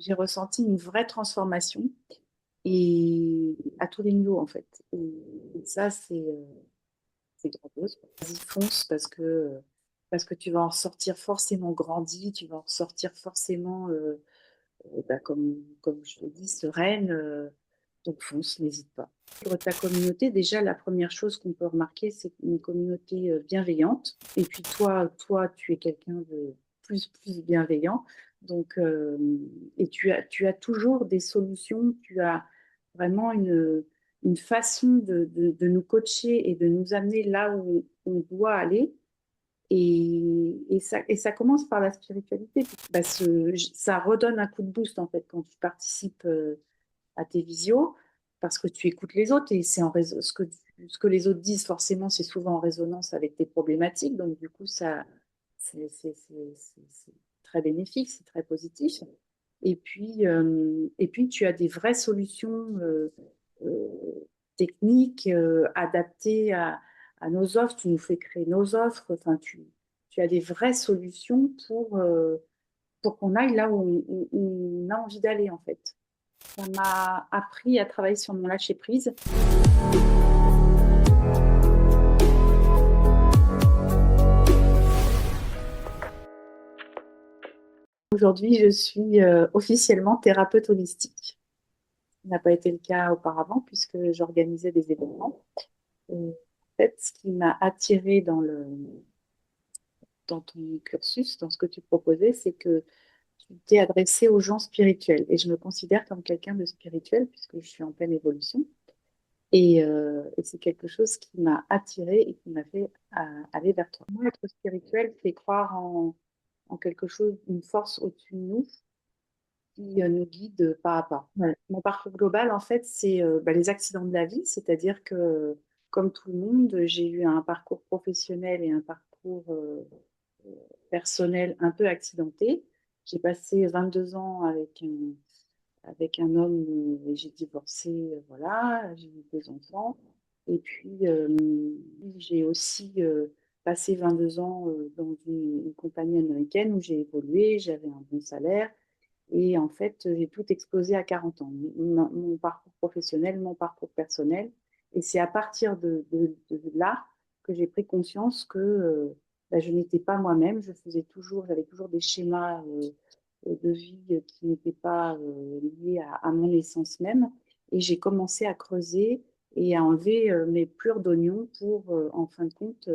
j'ai ressenti une vraie transformation et à tous les niveaux en fait. Et ça, c'est grandiose. Vas-y, fonce parce que tu vas en sortir forcément grandi, tu vas en sortir forcément, bah, comme je te dis, sereine. Donc fonce, n'hésite pas. Sur ta communauté, déjà, la première chose qu'on peut remarquer, c'est une communauté bienveillante. Et puis toi, tu es quelqu'un de plus bienveillant. Donc, et tu as toujours des solutions, tu as vraiment une façon de nous coacher et de nous amener là où on doit aller. Et ça commence par la spiritualité. Bah, ça redonne un coup de boost en fait quand tu participes à tes visios parce que tu écoutes les autres et c'est ce que les autres disent forcément c'est souvent en résonance avec tes problématiques, donc du coup ça c'est très bénéfique, c'est très positif. Et puis tu as des vraies solutions euh, techniques adaptées à nos offres, tu nous fais créer nos offres, enfin tu as des vraies solutions pour qu'on aille là où on a envie d'aller en fait. Ça m'a appris à travailler sur mon lâcher-prise. Aujourd'hui, je suis officiellement thérapeute holistique. Ça n'a pas été le cas auparavant puisque j'organisais des événements. En fait, ce qui m'a attirée dans ton cursus, dans ce que tu proposais, c'est que tu t'es adressé aux gens spirituels. Et je me considère comme quelqu'un de spirituel puisque je suis en pleine évolution. Et c'est quelque chose qui m'a attirée et qui m'a fait aller vers toi. Moi, être spirituel, c'est croire en quelque chose, une force au-dessus de nous qui nous guide pas à pas. Ouais. Mon parcours global, en fait, c'est bah, les accidents de la vie, c'est-à-dire que, comme tout le monde, j'ai eu un parcours professionnel et un parcours personnel un peu accidenté. J'ai passé 22 ans avec un homme et j'ai divorcé, voilà, j'ai eu deux enfants. Et puis, j'ai aussi passé 22 ans dans une compagnie américaine où j'ai évolué, j'avais un bon salaire. Et en fait, j'ai tout explosé à 40 ans, mon parcours professionnel, mon parcours personnel. Et c'est à partir de là que j'ai pris conscience que bah, je n'étais pas moi-même. J'avais toujours des schémas de vie qui n'étaient pas liés à mon essence même. Et j'ai commencé à creuser et à enlever mes pleurs d'oignon pour, en fin de compte,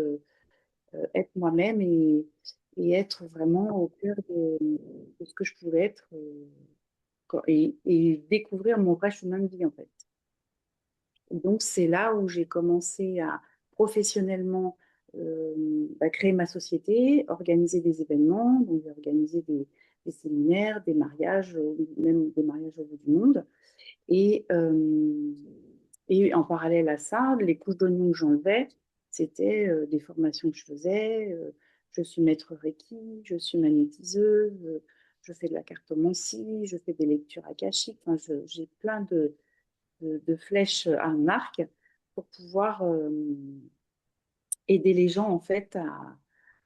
être moi-même et être vraiment au cœur de ce que je pouvais être et découvrir mon vrai chemin de vie en fait. Et donc c'est là où j'ai commencé à professionnellement bah, créer ma société, organiser des événements, donc j'ai organisé des séminaires, des mariages, même des mariages au bout du monde. Et, euh, et en parallèle à ça, les couches d'oignons que j'enlevais, c'était des formations que je faisais. Je suis maître Reiki, je suis magnétiseuse, je fais de la cartomancie, je fais des lectures akashiques. Enfin, j'ai plein de flèches à mon arc pour pouvoir aider les gens en fait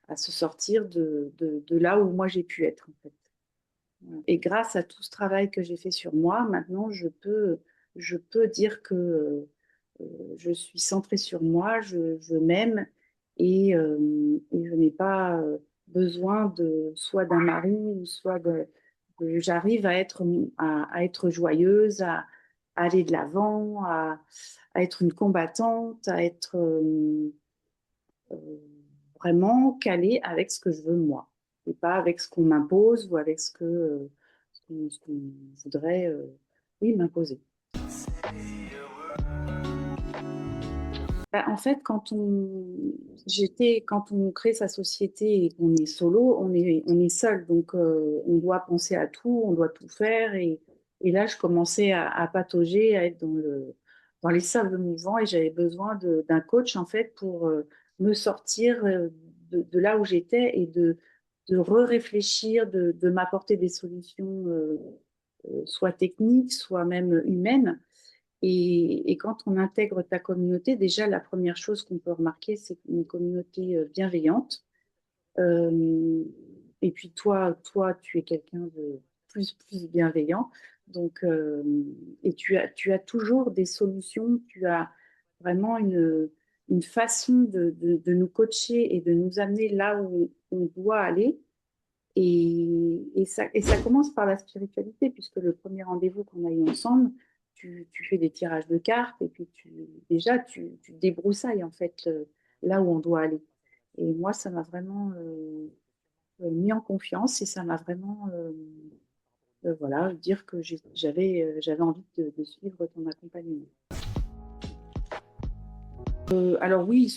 à se sortir de là où moi j'ai pu être en fait. Et grâce à tout ce travail que j'ai fait sur moi, maintenant, je peux dire que je suis centrée sur moi, je m'aime et je n'ai pas besoin soit d'un mari ou j'arrive à être joyeuse, à aller de l'avant, à être une combattante, à être euh, vraiment calée avec ce que je veux moi et pas avec ce qu'on m'impose ou avec ce qu'on voudrait oui, m'imposer. Bah, en fait, quand on crée sa société et qu'on est solo, on est seul. Donc, on doit penser à tout, on doit tout faire. Et là, je commençais à patauger, à être dans les sables mouvants et j'avais besoin d'un coach, en fait, pour me sortir de là où j'étais et de re-réfléchir, de m'apporter des solutions, soit techniques, soit même humaines. Et quand on intègre ta communauté, déjà, la première chose qu'on peut remarquer, c'est une communauté bienveillante. Euh, et puis toi, tu es quelqu'un de plus bienveillant. Donc, et tu as toujours des solutions, tu as vraiment une façon de nous coacher et de nous amener là où on doit aller. Et ça commence par la spiritualité, puisque le premier rendez-vous qu'on a eu ensemble, tu fais des tirages de cartes et puis déjà, tu débroussailles en fait là où on doit aller. Et moi, ça m'a vraiment mis en confiance et ça m'a vraiment, voilà, dire que j'avais envie de suivre ton accompagnement. Alors oui,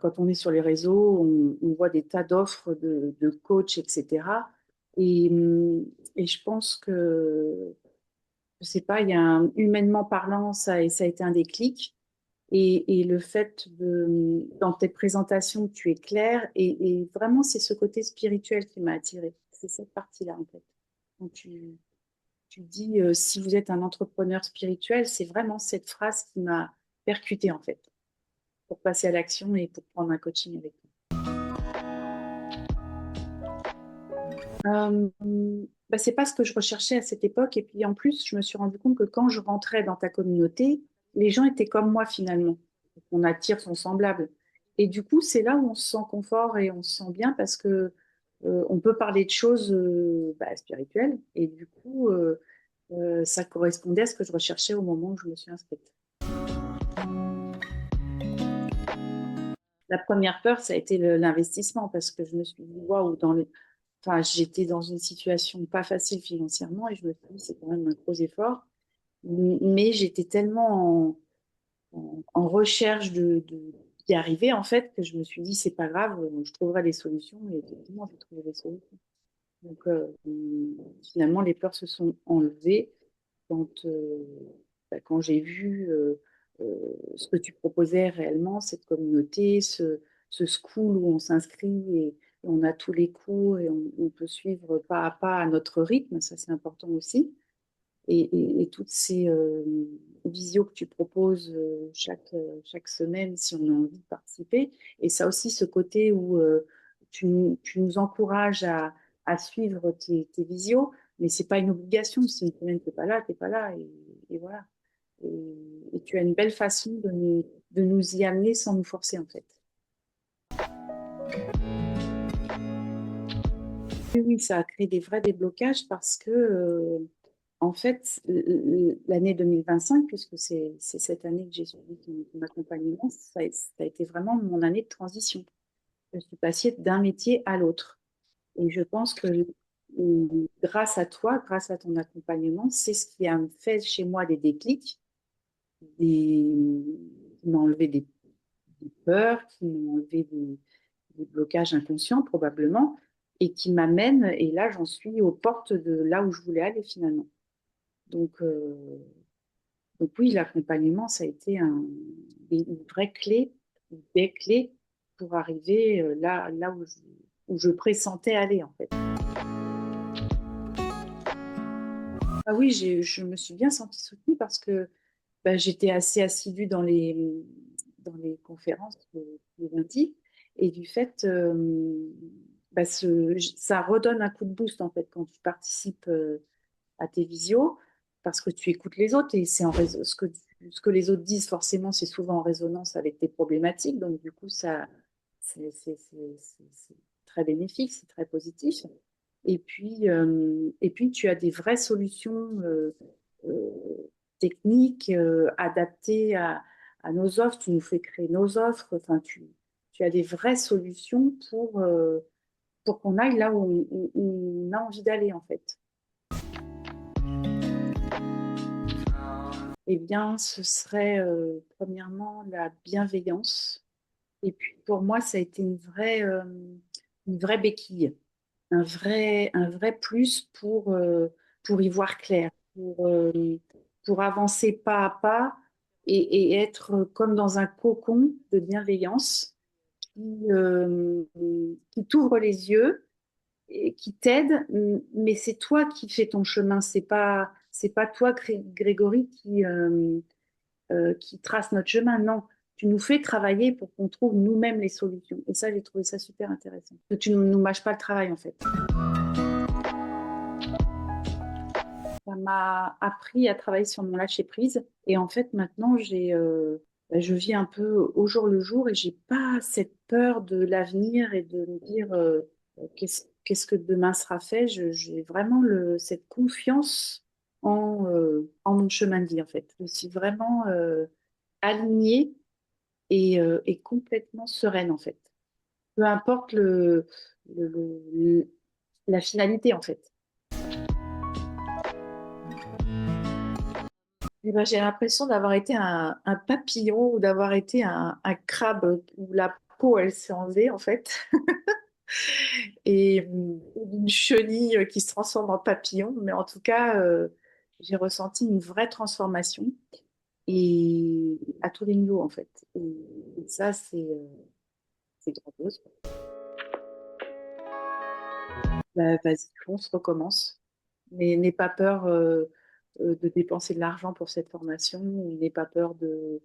quand on est sur les réseaux, on voit des tas d'offres de coachs, etc. Et, et je pense que, je sais pas, humainement parlant, ça a été un déclic. Et le fait dans tes présentations, tu es clair. Et vraiment, c'est ce côté spirituel qui m'a attirée. C'est cette partie-là, en fait. Quand tu dis, si vous êtes un entrepreneur spirituel, c'est vraiment cette phrase qui m'a percutée, en fait, pour passer à l'action et pour prendre un coaching avec vous. C'est pas ce que je recherchais à cette époque. Et puis en plus, je me suis rendu compte que quand je rentrais dans ta communauté, les gens étaient comme moi finalement. On attire son semblable. Et du coup, c'est là où on se sent confort et on se sent bien parce que on peut parler de choses spirituelles. Et du coup, ça correspondait à ce que je recherchais au moment où je me suis inscrite. La première peur, ça a été l'investissement parce que je me suis dit, waouh, enfin, j'étais dans une situation pas facile financièrement et je me suis dit, c'est quand même un gros effort. Mais j'étais tellement en recherche d'y arriver, en fait, que je me suis dit, c'est pas grave, je trouverai des solutions. Et effectivement, j'ai trouvé des solutions. Donc, finalement, les peurs se sont enlevées quand, quand j'ai vu ce que tu proposais réellement, cette communauté, ce school où on s'inscrit et on a tous les cours et on peut suivre pas à pas à notre rythme, ça c'est important aussi. Et toutes ces visios que tu proposes chaque semaine si on a envie de participer. Et ça aussi, ce côté où tu nous encourages à suivre tes visios, mais c'est pas une obligation. Si une semaine t'es pas là, t'es pas là. Et voilà. Et tu as une belle façon de nous y amener sans nous forcer, en fait. Oui, oui, ça a créé des vrais déblocages parce que, en fait, l'année 2025, puisque c'est cette année que j'ai suivi ton accompagnement, ça a été vraiment mon année de transition. Je suis passée d'un métier à l'autre. Et je pense que grâce à toi, grâce à ton accompagnement, c'est ce qui a fait chez moi des déclics, qui m'a enlevé des peurs, qui m'ont enlevé des blocages inconscients probablement, et qui m'amène, et là j'en suis aux portes de là où je voulais aller finalement. Donc, donc oui, l'accompagnement, ça a été une vraie clé, des clés pour arriver là où je pressentais aller en fait. Ah oui, je me suis bien sentie soutenue parce que j'étais assez assidue dans les conférences le lundi et du fait, ça redonne un coup de boost en fait quand tu participes à tes visios parce que tu écoutes les autres et c'est ce que les autres disent forcément c'est souvent en résonance avec tes problématiques donc du coup ça c'est très bénéfique, c'est très positif. Et puis tu as des vraies solutions euh, techniques adaptées à nos offres. Tu nous fais créer nos offres. Enfin, tu as des vraies solutions pour qu'on aille là où on a envie d'aller, en fait. Eh bien, ce serait premièrement la bienveillance. Et puis pour moi, ça a été une vraie béquille. Un vrai plus pour y voir clair, pour avancer pas à pas et être comme dans un cocon de bienveillance qui t'ouvre les yeux et qui t'aide, mais c'est toi qui fais ton chemin, c'est pas toi, Grégory, qui trace notre chemin, non. Tu nous fais travailler pour qu'on trouve nous-mêmes les solutions. Et ça, j'ai trouvé ça super intéressant. Que tu ne nous mâches pas le travail, en fait. Ça m'a appris à travailler sur mon lâcher prise. Et en fait, maintenant, je vis un peu au jour le jour et j'ai pas cette peur de l'avenir et de me dire qu'est-ce que demain sera fait. J'ai vraiment cette confiance en mon chemin de vie, en fait. Je suis vraiment alignée et complètement sereine, en fait. Peu importe le- le- la finalité, en fait. Eh ben, j'ai l'impression d'avoir été un papillon ou d'avoir été un crabe où la peau, elle s'est enlevée, en fait, et une chenille qui se transforme en papillon. Mais en tout cas, j'ai ressenti une vraie transformation et à tous les niveaux, en fait. Et ça, c'est grandiose. Bah, vas-y, fonce, recommence. Mais n'aie pas peur de dépenser de l'argent pour cette formation, n'aie pas peur euh,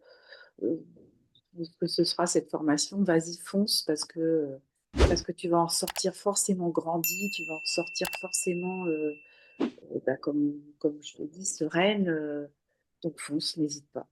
de ce que ce sera cette formation. Vas-y, fonce parce que tu vas en sortir forcément grandi, tu vas en sortir forcément, bah, comme je te dis, sereine. Donc fonce, n'hésite pas.